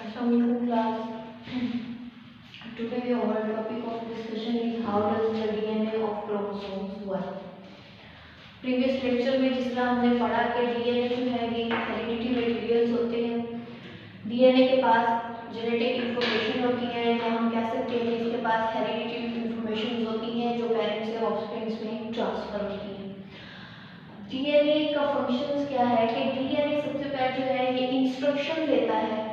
Assalamualaikum class. Today our topic of discussion is how does the DNA of chromosomes work. Previous lecture में जिस तरह हमने पढ़ा कि डीएनए जो है ये हेरिडिटी मटेरियल्स होते हैं। डीएनए के पास जेनेटिक इंफॉर्मेशन होती है या हम कह सकते हैं इसके पास हेरिडिटी इंफॉर्मेशन होती हैं जो पेरेंट्स से ऑफस्प्रिंग्स में ट्रांसफर होती हैं। डीएनए का फंक्शंस क्या है कि डीएनए सबसे पहले जो है ये इंस्ट्रक्शन देता है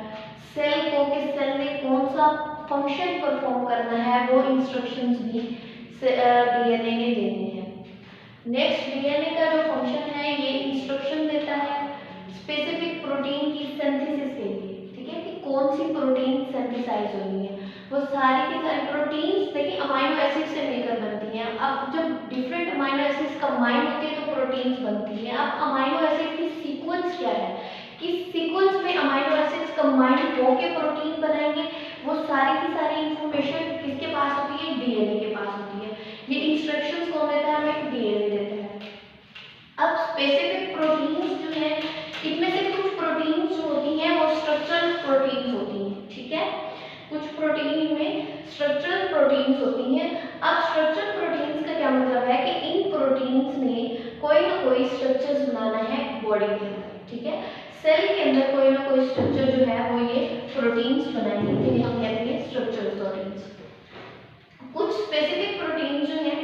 सेल को कि सेल ने कौन सा फंक्शन परफॉर्म करना है, वो इंस्ट्रक्शंस भी डीएनए ने देने हैं। नेक्स्ट डीएनए का जो फंक्शन है ये इंस्ट्रक्शन देता है स्पेसिफिक प्रोटीन की सिंथेसिस के लिए, ठीक है, कि कौन सी प्रोटीन सिंथेसाइज होनी है। वो सारी की सारी प्रोटीन्स देखिए अमाइनो एसिड से मिलकर बनती हैं। अब जब डिफरेंट अमाइनो एसिड्स कंबाइन होते हैं तो प्रोटीन्स बनती हैं। अब अमाइनो एसिड की सीक्वेंस क्या है, किस सीक्वेंस में अमाइनो एसिड्स कंबाइन होकर प्रोटीन बनाएंगे, वो सारी की सारी इंफॉर्मेशन किसके पास होती है, डीएनए के पास होती है। ये इंस्ट्रक्शंस कौन देता है, हमें डीएनए देता है। अब स्पेसिफिक प्रोटीन्स जो है इनमें से कुछ प्रोटीन्स जो होती हैं वो स्ट्रक्चरल प्रोटीन्स होती हैं, ठीक है, कुछ प्रोटीन में स्ट्रक्चरल प्रोटीन्स होती हैं। अब स्ट्रक्चरल प्रोटीन्स का क्या मतलब है कि इन प्रोटीन्स ने कोई ना कोई स्ट्रक्चर्स बनाना है बॉडी के अंदर, ठीक है, सेल के अंदर कोई ना कोई स्ट्रक्चर जो है वो ये प्रोटीन्स बनाएंगे, जिन्हें हम कहते हैं स्ट्रक्चरल प्रोटीन्स। कुछ स्पेसिफिक प्रोटीन्स जो हैं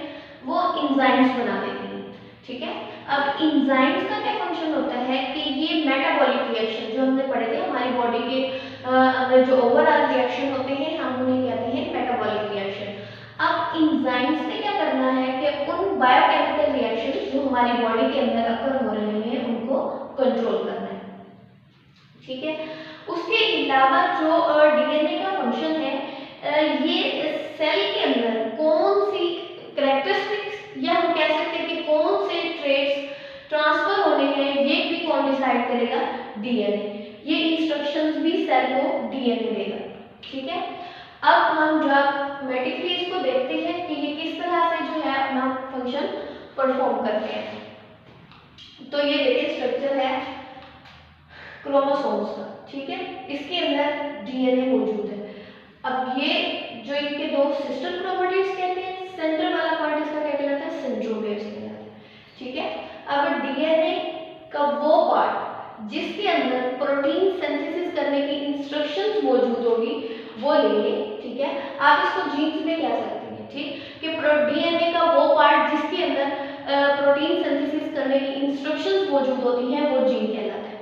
वो एंजाइम्स बना देते हैं, ठीक है। अब एंजाइम्स का क्या फंक्शन होता है कि ये मेटाबॉलिक रिएक्शन जो हमने पढ़े थे हमारी बॉडी के अंदर जो ओवरऑल रिएक्शन होते हैं हम उन्हें कहते हैं मेटाबॉलिक रिएक्शन। अब एंजाइम्स ने क्या करना है कि उन बायोकेमिकल रिएक्शन जो हमारी बॉडी के अंदर अकर हो रहे हैं उनको कंट्रोल करना है, ठीक है। उसके अलावा जो डीएनए का फंक्शन है ये सेल के अंदर कौन सी कैरेक्टरिस्टिक्स या हम कह सकते हैं कि कौन से ट्रेट्स ट्रांसफर होने हैं ये भी कौन डिसाइड करेगा, डीएनए। ये इंस्ट्रक्शंस भी सेल को डीएनए देगा, ठीक है। अब हम ज्योमेट्रिकली इसको देखते हैं कि ये किस तरह से जो है अपना फंक्शन परफॉर्म करते हैं। तो ये देखिए स्ट्रक्चर है क्रोमोसोम्स का, ठीक है, इसके अंदर डीएनए मौजूद है। अब ये जो इनके दो सिस्टर क्रोमेटिड्स कहते हैं, सेंटर वाला पार्ट इसका क्या कहलाता है, सेंट्रोमियर्स कहलाता है, ठीक है। अब डीएनए का वो पार्ट जिसके अंदर प्रोटीन सिंथेसिस करने की इंस्ट्रक्शंस मौजूद होगी वो लेंगे, ठीक है। आप इसको जीन्स में कह सकते हैं, ठीक, कि डीएनए का वो पार्ट जिसके अंदर प्रोटीन सिंथेसिस करने की इंस्ट्रक्शंस मौजूद होती हैं वो जीन कहलाता है,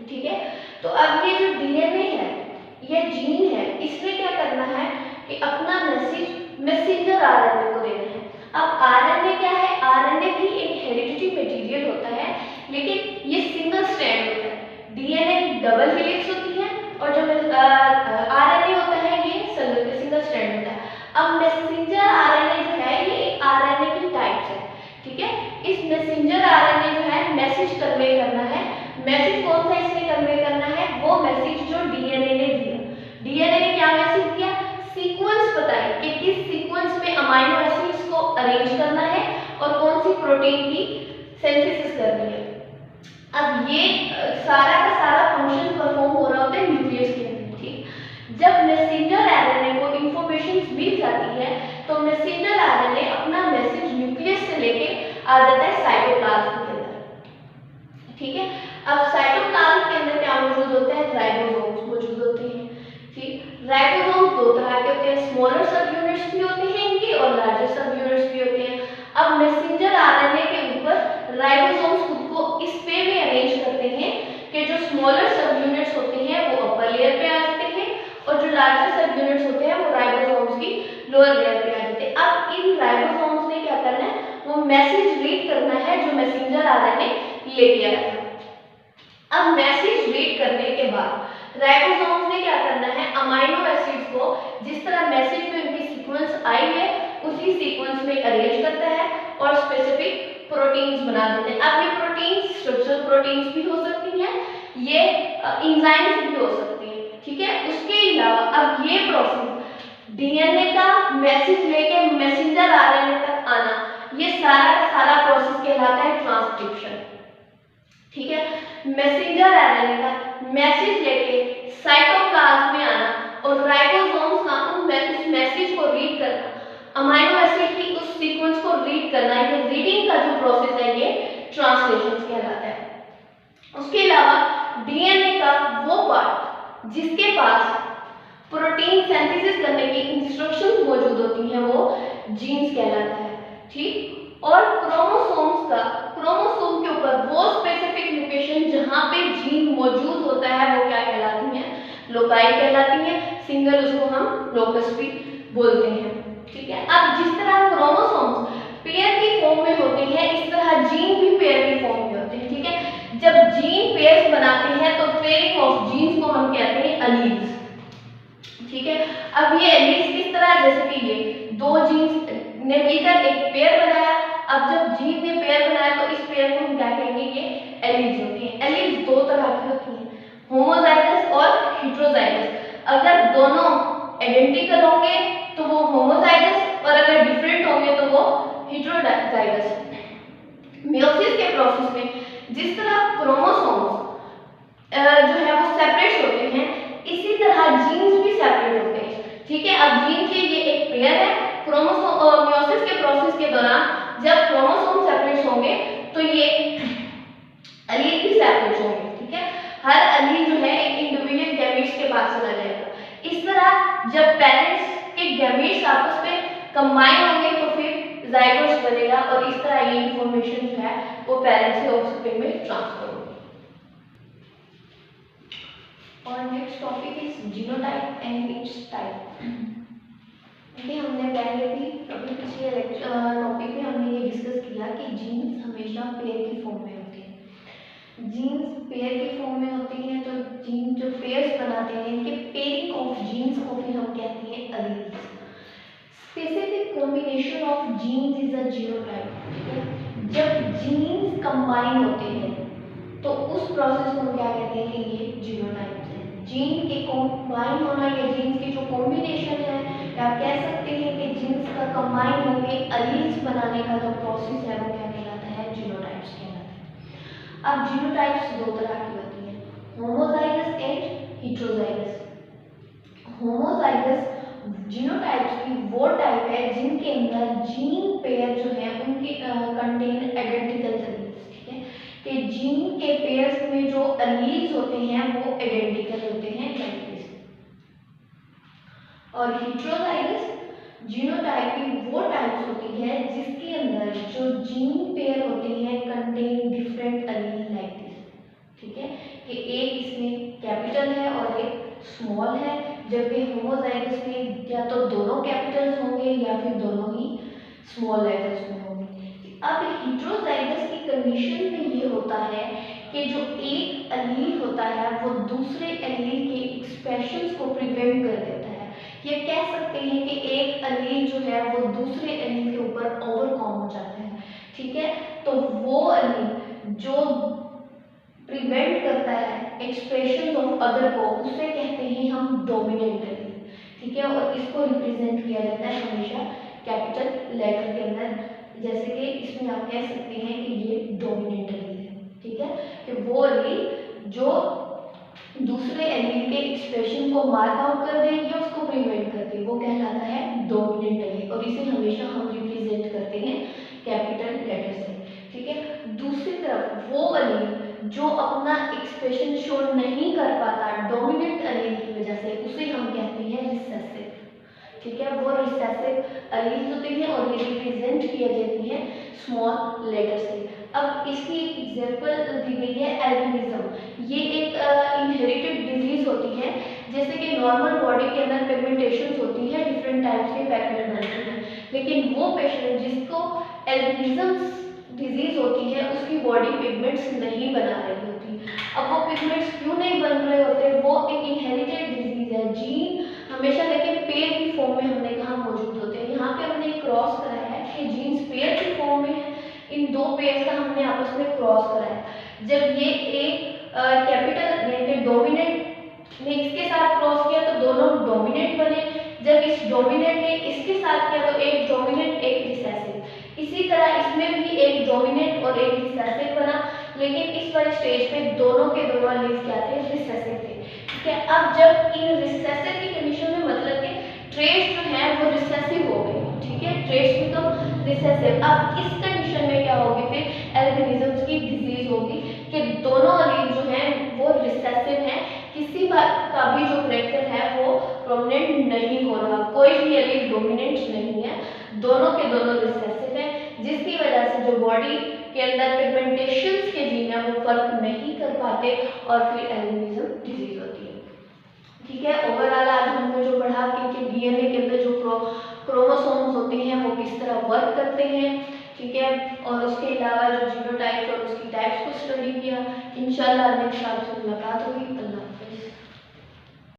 ठीक है। तो अब ये जो डीएनए है ये जीन है, इसने क्या करना है कि अपना मैसेज मैसेंजर आरएनए को देना है। अब आरएनए क्या है, आरएनए भी एक हेरिडिटी मटेरियल होता है लेकिन ये सिंगल स्ट्रैंड होता है। डीएनए डबल हेलिक्स होती है और जो आरएनए होता है ये सिंगल स्ट्रैंड होता है। अब मैसेंजर आरएनए जो है ये आरएनए की टाइप्स है, ठीक है। इस मैसेंजर आरएनए जो है मैसेज कन्वे करना है। मैसेज कौन सा इसने कन्वे करना है, वो मैसेज जो डीएनए ने दिया। डीएनए ने क्या मैसेज दिया, सीक्वेंस बताई कि किस सीक्वेंस में अमाइनो एसिड्स को अरेंज करना है और कौन सी प्रोटीन की सिंथेसिस करनी है। अब ये सारा का सारा फंक्शन परफॉर्म हो रहा होता है न्यूक्लियस के अंदर, ठीक। जब मैसेंजर आरएनए को इंफॉर्मेशन मिल जाती है तो मैसेंजर आरएनए अपना मैसेज न्यूक्लियस से लेके आ जाता है साइटोप्लाज्म के अंदर, ठीक है। अब साइटोप्लाज्म के अंदर क्या मौजूद होता है, राइबोसोम्स मौजूद होते हैं, ठीक। राइबोसोम्स दो तरह के होते हैं, स्मॉलर सब यूनिट्स भी होते हैं इनके और लार्जर सब यूनिट्स भी होते हैं। अब मैसेंजर आरएनए के ऊपर राइबोसोम्स खुद को इस वे में अरेंज करते हैं कि जो स्मॉलर सब यूनिट्स होते हैं वो अपर लेयर पे आ जाते हैं और जो लार्जर सब यूनिट्स होते हैं वो राइबोसोम्स की लोअर लेयर पे आ जाते हैं। अब इन राइबोसोम्स ने क्या करना है, वो मैसेज रीड करना है जो मैसेंजर आरएनए लेके आया था। अब मैसेज रीड करने के बाद राइबोसोम्स ने क्या करना है, अमाइनो एसिड्स को जिस तरह मैसेज में उनकी सीक्वेंस आई है उसी सीक्वेंस में अरेंज करता है और स्पेसिफिक प्रोटीन्स बना देते हैं। अब ये प्रोटीन्स स्ट्रक्चरल प्रोटीन्स भी हो सकती हैं, ये एंजाइम्स भी हो सकती हैं, ठीक है। उसके अलावा अब ये प्रोसेस डीएनए का मैसेज लेके मैसेंजर आरएनए तक आना, ये सारा का सारा प्रोसेस कहलाता है ट्रांसक्रिप्शन, ठीक है। मैसेंजर आरएनए का मैसेज लेके साइटोप्लाज्म जिसके पास प्रोटीन सिंथेसिस करने की इंस्ट्रक्शंस मौजूद होती हैं वो जीन्स कहलाता है। ठीक, और क्रोमोसोम के ऊपर वो स्पेसिफिक लोकेशन जहां पे जीन मौजूद होता है वो क्या कहलाती है, लोकाई कहलाती है। सिंगल उसको हम लोकस भी बोलते हैं। ठीक है, अब जिस तरह क्रोमोसोम्स पेयर की फॉर्म में होते हैं इस तरह जीन भी पेयर की फॉर्म में होते हैं। ठीक है, जब जीन पेयर्स बनाते हैं तो पेयरिंग ऑफ जीन्स को हम कहते हैं अलील्स। ठीक है, अब ये एलील्स किस तरह, जैसे कि ये दो जीन्स ने मिलकर एक पेयर बनाया। अब जब जीन ने पेयर बनाया तो इस पेयर को हम क्या कहेंगे, ये एलील्स होती हैं। एलील्स दो तरह की होती हैं, होमोजाइगस और हेटेरोजाइगस। अगर दोनों आइडेंटिकल होंगे तो वो होमोजाइगस, और अगर डिफरेंट होंगे तो वो हेटेरोजाइगस। मेयोसिस के प्रोसेस में जिस तरह क्रोमोसोम्स जो है वो सेपरेट होते हैं, इसी तरह जीन्स भी सेपरेट होते हैं। ठीक है, अब जीन के ये एक पेयर है। क्रोमोसोम मेयोसिस के प्रोसेस के दौरान जब क्रोमोसोम सेपरेट होंगे तो ये एलील भी सेपरेट होंगे। ठीक है, हर एलील जो है एक इंडिविजुअल गैमेट्स के पास चला जाएगा। इस तरह जब पेरेंट्स के गैमेट्स आपस में कंबाइन होंगे तो फिर जाइगोट्स बनेगा, और इस तरह ये इंफॉर्मेशन जो है वो पेरेंट्स से ऑफस्प्रिंग में ट्रांसफर होगी। और next topic is genotype and it's type. देखिए, हमने पहले भी अभी पिछले टॉपिक में हमने ये डिस्कस किया कि जीन्स हमेशा पेयर की फॉर्म में होती है। जीन्स पेयर की फॉर्म में होती हैं तो जीन जो पेयर्स बनाते हैं इनके पेयरिंग ऑफ जीन्स को फिर हम कहते हैं alleles. Specific combination of genes is a genotype. जब जीन्स कंबाइन होते हैं तो उस प्रोसेस को हम क्या कहते हैं कि ये जीनोटाइप है। जीन के कंबाइन होना या जीन्स की जो कॉम्बिनेशन है, या आप कह सकते हैं कि जीन्स का कंबाइन होकर एलील्स बनाने का जो प्रोसेस है वो क्या कहलाता है, जीनोटाइप्स कहलाता है। अब जीनोटाइप्स दो तरह की होती हैं, homozygous and heterozygous. Homozygous genotypes की वो टाइप है जिनके अंदर जीन पेयर जो है उनके कंटेन आइडेंटिकल एलील्स। ठीक है, कि जीन के पेयर्स में जो एलील्स होते हैं वो आइडेंटिकल होते हैं लाइक दिस। और हेटेरोजाइगस जीनोटाइप की वो टाइप्स होती है जिसके अंदर जो जीन पेयर होते हैं contain different allele like this. ठीक है, कि एक इसमें कैपिटल है और एक स्मॉल है, जबकि होमोजाइगस में या तो दोनों कैपिटल्स होंगे या फिर दोनों ही स्मॉल लेटर्स में होंगे। अब हेटेरोजाइगस की कंडीशन में ये होता है कि जो एक एलील होता है वो दूसरे एलील के एक्सप्रेशंस को प्रिवेंट कर देता है। ये कह सकते हैं कि एक एलील जो है वो दूसरे एलील के ऊपर ओवरकम हो जाता है। ठीक है, तो वो एलील जो प्रिवेंट करता है एक्सप्रेशन ऑफ अदर को, उसे कहते हैं हम डोमिनेंट एलील। ठीक है, और इसको रिप्रेजेंट किया जाता है हमेशा कैपिटल लेटर के अंदर, जैसे कि इसमें आप कह सकते हैं कि ये डोमिनेंट एलील है। ठीक है, कि वो एलील जो दूसरे एलील के एक्सप्रेशन को मार्क आउट कर दे या उसको प्रिवेंट कर दे वो कहलाता है डोमिनेंट एलील, और इसे हमेशा हम रिप्रेजेंट करते हैं कैपिटल लेटर से। ठीक है, दूसरी तरफ वो एलील जो अपना एक्सप्रेशन शो नहीं कर पाता डोमिनेंट एलील की वजह से, उसे हम कहते हैं रिसेसिव। ठीक है, वो रिसेसिव एलील होते हैं और ये रिप्रेजेंट किया जाती है स्मॉल लेटर से। अब इसकी एग्जांपल दी गई है एल्बिनिज्म। ये एक इनहेरिटेड डिजीज होती है, जैसे कि नॉर्मल बॉडी के अंदर पिगमेंटेशंस होती है, डिफरेंट टाइप्स के पिगमेंट बनते हैं, लेकिन वो पेशेंट जिसको एल्बिनिज्म डिजीज होती है उसकी बॉडी पिगमेंट्स नहीं बना रही होती। अब वो पिगमेंट्स क्यों नहीं बन रहे होते, वो एक इनहेरिटेड डिजीज है। जीन हमेशा लेकिन पेयर की फॉर्म में हमने कहा मौजूद होते हैं। यहाँ पे हमने क्रॉस कराया है कि जीन्स पेयर की फॉर्म में है, इन दो पेयर्स का हमने आपस में क्रॉस कराया। जब ये एक कैपिटल यानी डोमिनेंट ने इसके साथ क्रॉस किया तो दोनों डोमिनेंट बने, जब इस डोमिनेंट ने इसके साथ किया तो एक डोमिनेंट एक रिसेसिव। इसी तरह इसमें भी एक डोमिनेंट और एक रिसेसिव बना, लेकिन इस वाले स्टेज पे दोनों के दोनों एलील्स क्या थे, रिसेसिव थे। ठीक है, अब जब इन रिसेसिव की कंडीशन में मतलब कि ट्रेस जो है वो रिसेसिव हो गए। ठीक है, ट्रेस भी तो रिसेसिव। अब इस कंडीशन में क्या होगी, फिर एल्बिनिज्म की डिजीज होगी कि दोनों एलील जो हैं वो रिसेसिव हैं, किसी बात का भी डोमिनेंट नहीं हो रहा, कोई भी एलील डोमिनेंट नहीं है, दोनों के दोनों रिसेसिव है, जिसकी वजह से जो बॉडी के अंदर पिगमेंटेशंस के जीन है वो फर्क नहीं कर पाते और फिर एल्बिनिज्म डिजीज होती है। ठीक है, ओवरऑल आज हमने जो पढ़ा कि डीएनए के अंदर जो क्रोमोसोम्स होते हैं वो किस तरह वर्क करते हैं, ठीक है, और उसके अलावा जो जीनोटाइप्स और उसकी टाइप्स को स्टडी किया। इंशाल्लाह नेक्स्ट क्लास में मुलाकात होगी।